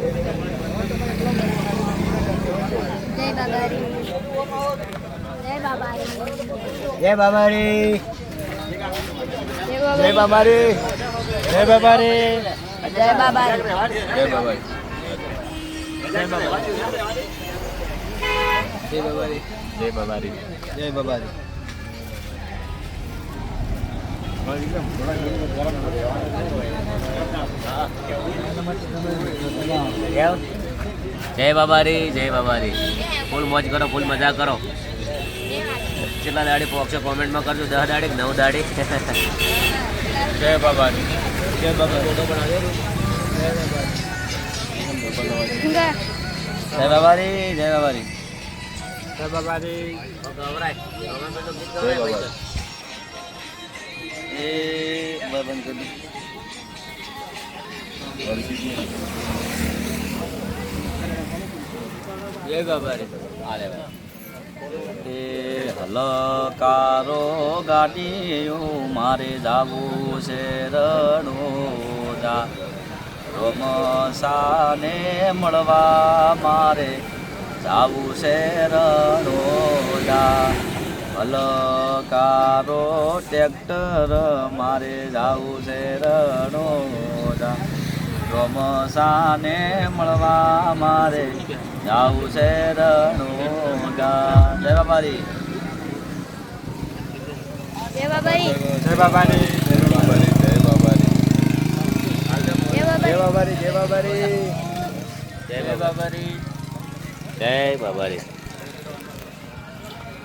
જય બાબારી. જય બાબારી. જય બાબારી. જય બાબારી. જય બાબારી. જય બાબારી. જય બાબારી. જય બાબારી. જય બાબારી. જય બાબારી. જય બાબારી. ફૂલ મોજ કરો, ફૂલ મજા કરો. કેટલા દાડી પહોંચશો કોમેન્ટમાં કરજો. 10 દાડી 9 દાડી. જય બાબારી. જય બાબારી. જય બાબારી. જય બાબારી. જય બાબારી. જય બાબારી. એ બંધ કરી જય બાબારી. હાલે એ હલકારો ગાડીયું મારે જાવું છે રણોજા. રોમસાને મળવા મારે જાવું છે રણોજા. હલકારો ટ્રેક્ટર મારે જાવું છે રણોજા. રોમસાને મળવા મારે જાવું છે રણોજા. જય બાબારી. જય બાબારી. જય બાબારી. જય બાબારી. જય બાબારી. જય બાબારી. જય બાબારી. જય બાબારી. જય બાબારી. જય બાબારી.